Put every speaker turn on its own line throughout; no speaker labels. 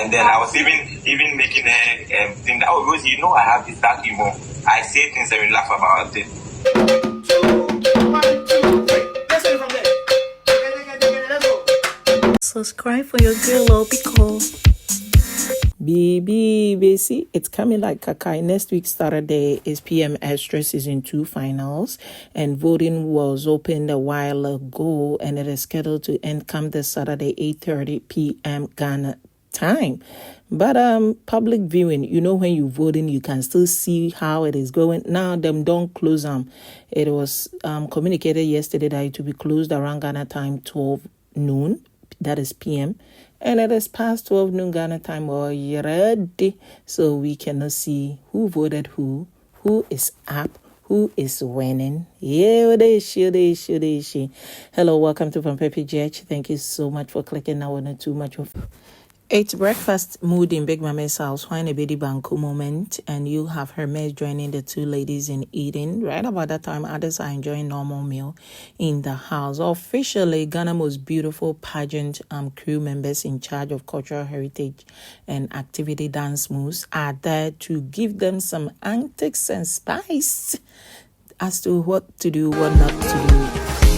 And then I was even making her think that, oh, Rosie, you know I have this dark humor. I say things and we laugh about it. 1, 2, 3. Let's go from there. Let's go.
Subscribe for your girl, because BC, it's coming like Kakai. Next week, Saturday, is PMX2 Season 2 finals, and voting was opened a while ago, and it is scheduled to end come this Saturday, 8:30 p.m. Ghana time. But public viewing, you know, when you voting, you can still see how it is going. Now, them don't close them. It was communicated yesterday that it will be closed around Ghana time, 12 noon, that is PM. And it is past 12 noon Ghana time already, so we cannot see who voted who is up, who is winning. Yeah, they she. Hello, welcome to Pampepi Judge. Thank you so much for clicking. Now, not too much of. It's breakfast mood in Big Mama's house. Wine a baby banku moment, and you have Hermes joining the two ladies in eating. Right about that time, others are enjoying normal meal in the house. Officially, Ghana's most beautiful pageant crew members in charge of cultural heritage and activity dance moves are there to give them some antics and spice as to what to do, what not to do.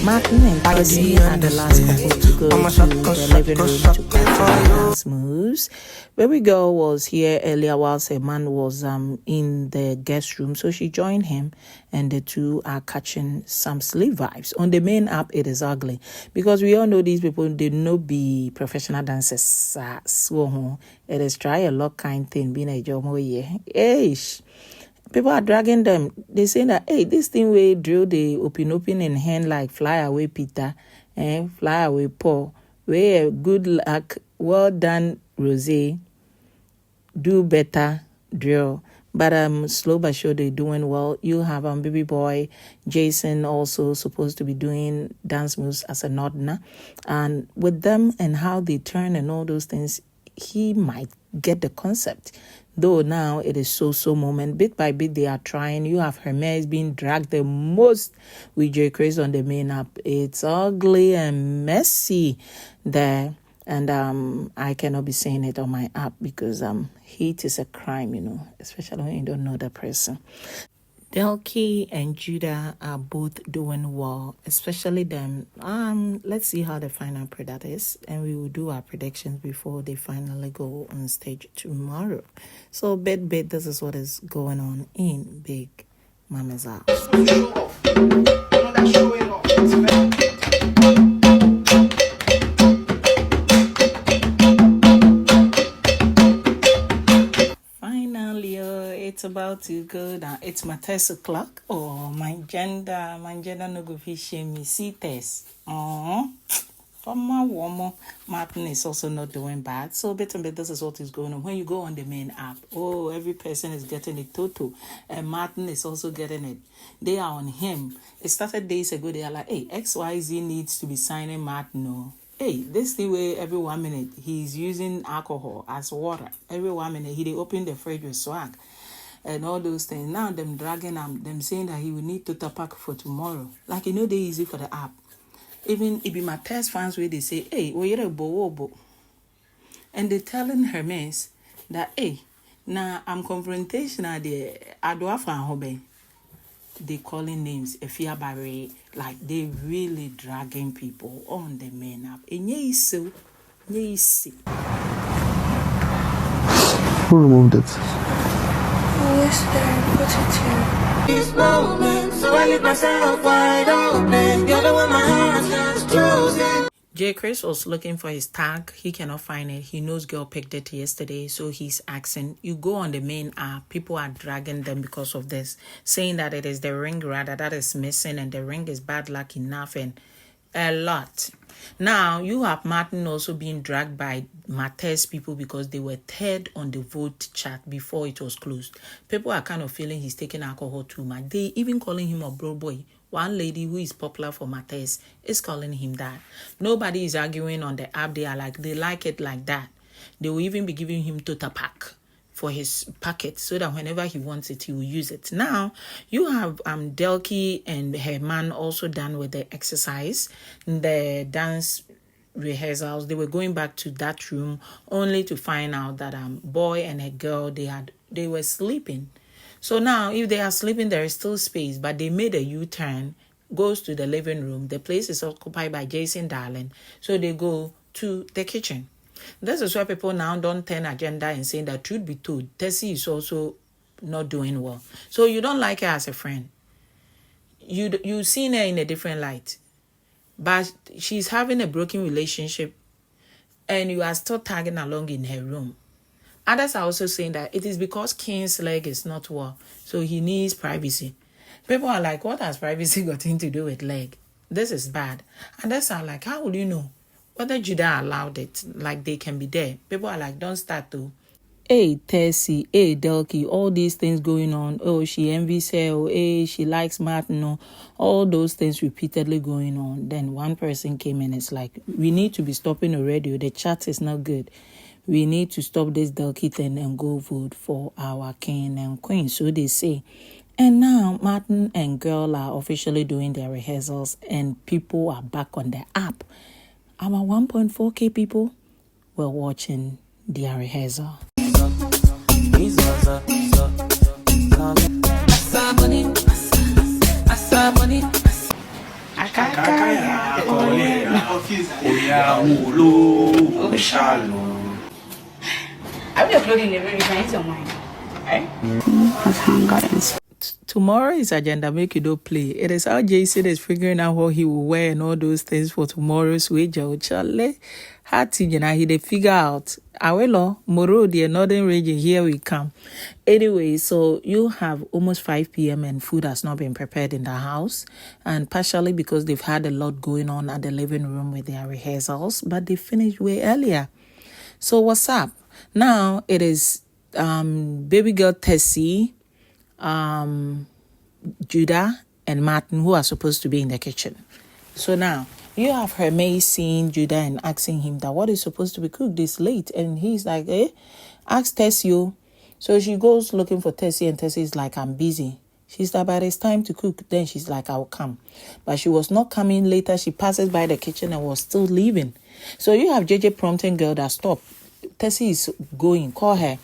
Martin and Tessy are the last couple to go to the living room to practice dance moves. Baby girl was here earlier whilst a man was in the guest room, so she joined him, and the two are catching some sleep vibes. On the main app, it is ugly because we all know these people did not be professional dancers. So it is try a lot kind thing being a job. Eish. People are dragging them. They say that, hey, this thing we drill the open in hand like fly away Peter, fly away Paul. We good luck, well done, Rosé. Do better, drill. But slow but sure they're doing well. You have baby boy Jason also supposed to be doing dance moves as a nodner, and with them and how they turn and all those things, he might get the concept. Though now it is so moment. Bit by bit they are trying. You have Hermes being dragged the most with Jey Tessy on the main app. It's ugly and messy there. And I cannot be saying it on my app because hate is a crime, you know, especially when you don't know the person. Delki and Judah are both doing well, especially them. Let's see how the final product is, and we will do our predictions before they finally go on stage tomorrow. So, bet, this is what is going on in Big Mama's house. It's about to go down. It's my 10 o'clock. Oh, my gender no go fi shame me. See test. For my woman, Martin is also not doing bad. So bit and bit, this is what is going on. When you go on the main app, every person is getting it total. And Martin is also getting it. They are on him. It started days ago. They are like, hey, XYZ needs to be signing Martin. No. Hey, this thing where every 1 minute he's using alcohol as water. Every 1 minute they open the fridge with swag. And all those things. Now them dragging them saying that he will need to pack for tomorrow. Like, you know, they easy for the app. Even if my test fans where they say, hey, you're a bo. And they telling Hermes that, hey, now I'm confrontational there. They calling names, Efia Barre, like they really dragging people on the main app. And
who removed it?
Yesterday, I put it here.
These moments, so I leave myself wide open. You're the one my heart just closing.
Jey Tessy was looking for his tag. He cannot find it. He knows girl picked it yesterday, so he's asking. You go on the main app, people are dragging them because of this, saying that it is the ring rather that is missing, and the ring is bad luck enough, and a lot. Now, you have Martin also being dragged by Mattel's people because they were third on the vote chart before it was closed. People are kind of feeling he's taking alcohol too much. They even calling him a bro boy. One lady who is popular for Mattel's is calling him that. Nobody is arguing on the app. They are like, they like it like that. They will even be giving him total pack for his packet so that whenever he wants it, he will use it. Now, you have Delki and her man also done with the exercise, the dance rehearsals. They were going back to that room only to find out that boy and a girl they were sleeping. So now if they are sleeping, there is still space, but they made a U-turn, goes to the living room. The place is occupied by Jason Darling, so they go to the kitchen. This is why people now don't turn agenda and saying that, truth be told, Tessy is also not doing well. So you don't like her as a friend. You've seen her in a different light, but she's having a broken relationship and you are still tagging along in her room. Others are also saying that it is because King's leg is not well, so he needs privacy. People are like, what has privacy got to do with leg? This is bad. Others are like, how would you know whether Judah allowed it? Like, they can be there. People are like, don't start to. Hey, Tessy, hey, Delky, all these things going on. Oh, she envies her. Oh, hey, she likes Martin. Oh, all those things repeatedly going on. Then one person came in. It's like, we need to be stopping already. The chat is not good. We need to stop this Delky thing and go vote for our king and queen. So they say. And now Martin and girl are officially doing their rehearsals and people are back on the app. Our 1.4K people were watching their rehearsal.
I'll be uploading the very nice on mine.
Tomorrow is agenda make you don't play. It is how Jason is figuring out what he will wear and all those things for tomorrow's wager. Charlie, he they figure out. Awelo, Moro, the northern region, here we come. Anyway, so you have almost 5 p.m. and food has not been prepared in the house, and partially because they've had a lot going on at the living room with their rehearsals, but they finished way earlier. So what's up? Now it is baby girl Tessy, Judah and Martin who are supposed to be in the kitchen. So now you have Hermes seeing Judah and asking him that what is supposed to be cooked this late, and he's like, ask Tessy. So she goes looking for Tessy, and Tessy is like, I'm busy. She's like, but it's time to cook. Then she's like, I'll come. But she was not coming. Later she passes by the kitchen and was still leaving. So you have JJ prompting girl that stop. Tessy is going, call her.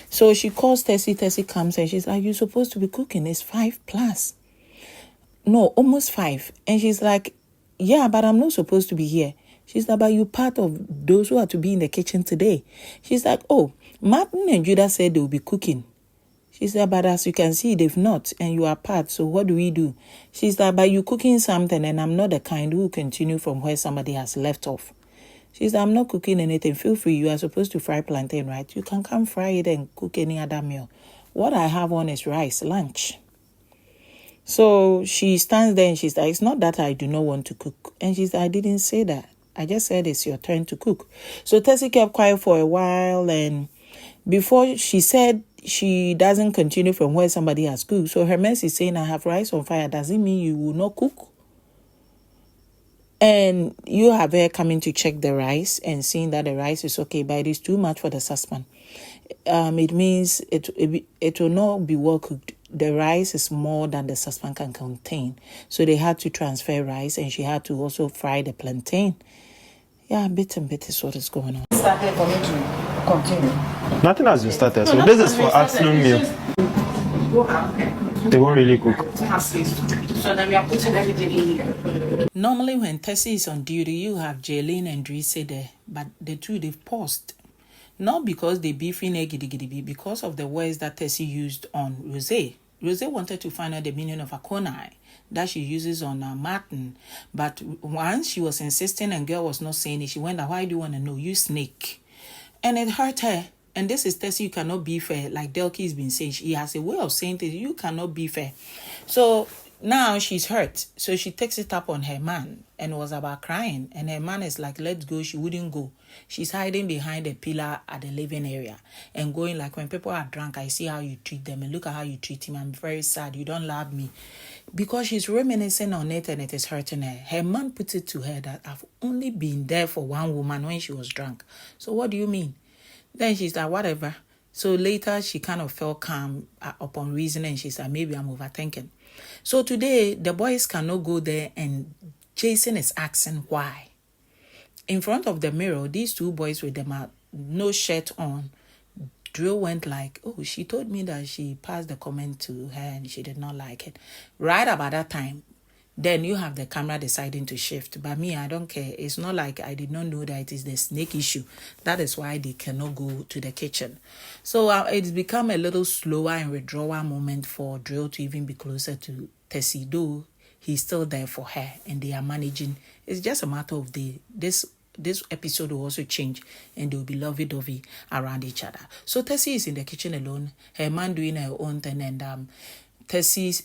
So she calls Tessy. Tessy comes and she's like, you're supposed to be cooking. It's 5+. No, almost 5. And she's like, yeah, but I'm not supposed to be here. She's like, but you're part of those who are to be in the kitchen today. She's like, oh, Martin and Judah said they'll be cooking. She's like, but as you can see, they've not, and you are part, so what do we do? She's like, but you're cooking something, and I'm not the kind who continue from where somebody has left off. She's like, I'm not cooking anything. Feel free. You are supposed to fry plantain, right? You can come fry it and cook any other meal. What I have on is rice, lunch. So she stands there and she's like, it's not that I do not want to cook. And she's like, I didn't say that. I just said it's your turn to cook. So Tessy kept quiet for a while, and before she said she doesn't continue from where somebody has cooked. So Hermes is saying, I have rice on fire. Does it mean you will not cook? And you have her coming to check the rice and seeing that the rice is okay, but it is too much for the saucepan. It means it will not be well cooked. The rice is more than the saucepan can contain. So they had to transfer rice, and she had to also fry the plantain. Yeah, bit and bit is what is going on.
Started for me to continue.
Nothing has been started, so this is for afternoon meal. They won't really cook.
So then we are putting everything in here.
Normally when Tessy is on duty, you have Jaylene and Drise there, but the two, they've paused. Not because they beefing a giddy, because of the words that Tessy used on Rosé. Rosé wanted to find out the meaning of akonai that she uses on Martin. But once she was insisting and girl was not saying it, she went, why do you want to know? You snake. And it hurt her. And this is Tessy, you cannot be fair. Like Delky's been saying, she has a way of saying things, you cannot be fair. So now she's hurt. So she takes it up on her man and was about crying. And her man is like, let's go. She wouldn't go. She's hiding behind a pillar at the living area and going like, when people are drunk, I see how you treat them and look at how you treat him. I'm very sad. You don't love me. Because she's reminiscing on it and it is hurting her. Her man puts it to her that I've only been there for one woman when she was drunk. So what do you mean? Then she's like, whatever. So later she kind of felt calm upon reasoning. She's like, maybe I'm overthinking. So today the boys cannot go there and Jason is asking why. in front of the mirror, these two boys with them no shirt on. Drew went like, oh, she told me that she passed the comment to her and she did not like it. Right about that time, then you have the camera deciding to shift. But me, I don't care. It's not like I did not know that it is the snake issue. That is why they cannot go to the kitchen. So it's become a little slower and withdrawal moment for Drew to even be closer to Tessy, though he's still there for her and they are managing. It's just a matter of this episode will also change and they'll be lovey-dovey around each other. So Tessy is in the kitchen alone, her man doing her own thing, and Tessy's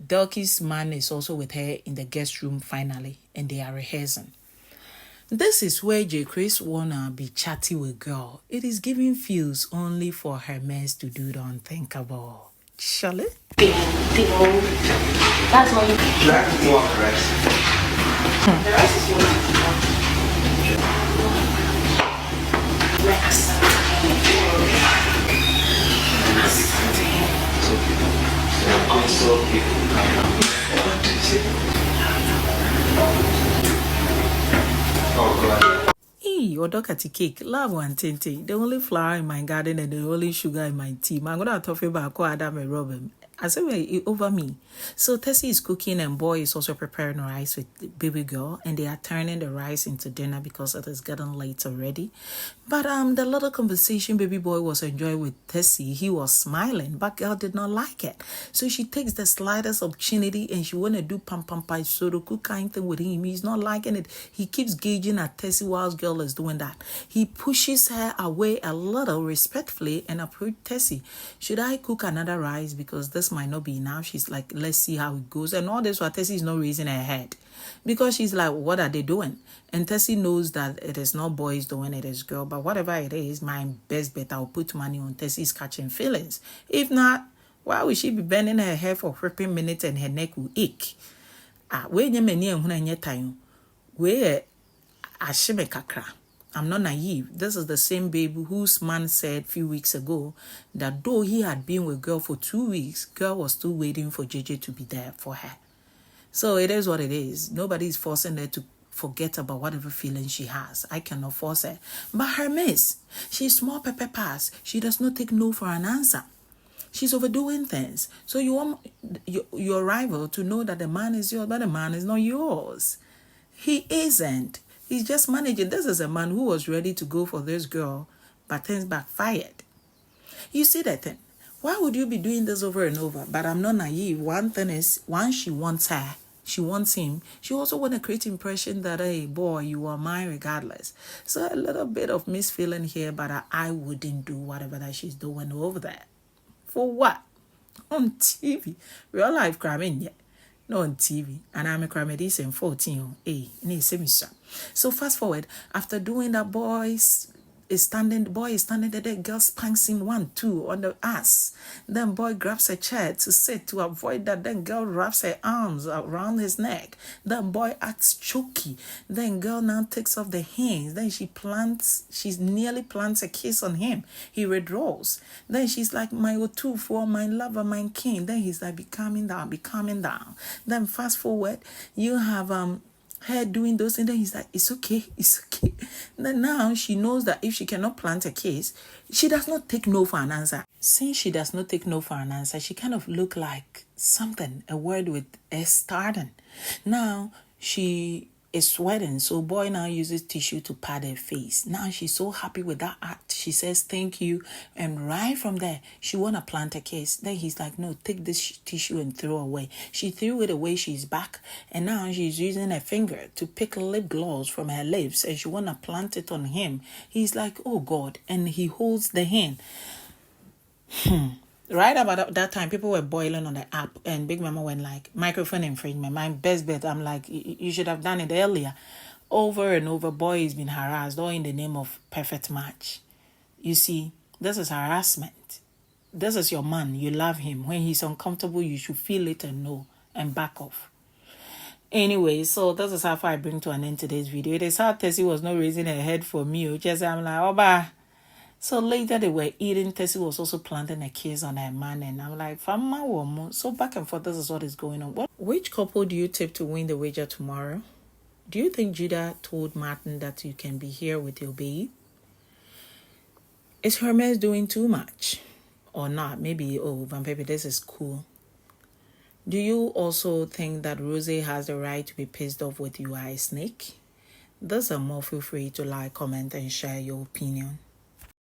Delky's man is also with her in the guest room finally, and they are rehearsing. This is where J. Chris wanna be chatty with girl. It is giving feels only for Hermes to do the unthinkable. Shall it?
That's why you
Black more rice.
the rice is your Rex.
It's okay. Oh God.
Your dog at cake, love one tinty. The only flower in my garden and the only sugar in my tea. I'm gonna talk about Adam and Robin. I said, over me. So Tessy is cooking and boy is also preparing rice with baby girl, and they are turning the rice into dinner because it is getting late already. But the little conversation baby boy was enjoying with Tessy, he was smiling, but girl did not like it. So she takes the slightest opportunity and she wanna do pam sudoku kind thing with him. He's not liking it. He keeps gauging at Tessy whilst girl is doing that. He pushes her away a little respectfully and approached Tessy. Should I cook another rice because this might not be enough? She's like, let's see how it goes. And all this while Tessy is not raising her head because she's like, what are they doing? And Tessy knows that it is not boys doing it, is girl. But whatever it is, my best bet, I'll put money on Tessy's catching feelings. If not, why would she be bending her hair for 15 minutes and her neck will ache? When you many and when you time, where ashime kakra. I'm not naive. This is the same baby whose man said a few weeks ago that though he had been with girl for 2 weeks, girl was still waiting for JJ to be there for her. So it is what it is. Nobody is forcing her to forget about whatever feeling she has. I cannot force her. But Hermes, she's small pepper pass. She does not take no for an answer. She's overdoing things. So you want your rival to know that the man is yours, but the man is not yours. He isn't. He's just managing. This is a man who was ready to go for this girl, but things backfired. You see that thing? Why would you be doing this over and over? But I'm not naive. One thing is, once she wants her, she wants him, she also want to create impression that, hey, boy, you are mine regardless. So a little bit of misfeeling here, but I wouldn't do whatever that she's doing over there. For what? On TV. Real life crime, yet. No, on TV. And I'm a crime in 14. Hey, so fast forward, after doing that, the boy is standing there, the girl spanks him 1, 2 on the ass. Then boy grabs a chair to sit to avoid that. Then girl wraps her arms around his neck. Then boy acts choky. Then girl now takes off the hands. Then she nearly plants a kiss on him. He withdraws. Then she's like, my O2 for my lover, my king. Then he's like, be calming down. Then fast forward, you have her doing those things, then he's like, it's okay. Then now she knows that if she cannot plant a case, she does not take no for an answer. Since she does not take no for an answer, she kind of look like something, a word with a starting. Now she is sweating, so boy now uses tissue to pad her face. Now she's so happy with that act. She says thank you, and right from there she wanna plant a kiss. Then he's like, no, take this tissue and throw away. She threw it away. She's back, and now she's using her finger to pick lip gloss from her lips, and she wanna plant it on him. He's like, oh God, and he holds the hand. Right about that time, people were boiling on the app, and Big Mama went like, microphone infringement. My best bet, I'm like, you should have done it earlier. Over and over, boy has been harassed, all in the name of perfect match. You see, this is harassment. This is your man. You love him. When he's uncomfortable, you should feel it and know and back off. Anyway, so this is how far I bring to an end today's video. It is how Tessy was not raising her head for me. Just I'm like, oh, bye. So later they were eating. Tessy was also planting a kiss on her man, and I'm like, Fama woman. So back and forth, this is what is going on. Which couple do you tip to win the wager tomorrow? Do you think Judah told Martin that you can be here with your babe? Is Hermes doing too much? Or not? Maybe, oh, Van Pepe, this is cool. Do you also think that Rose has the right to be pissed off with you, I snake? Those are more. Feel free to like, comment, and share your opinion.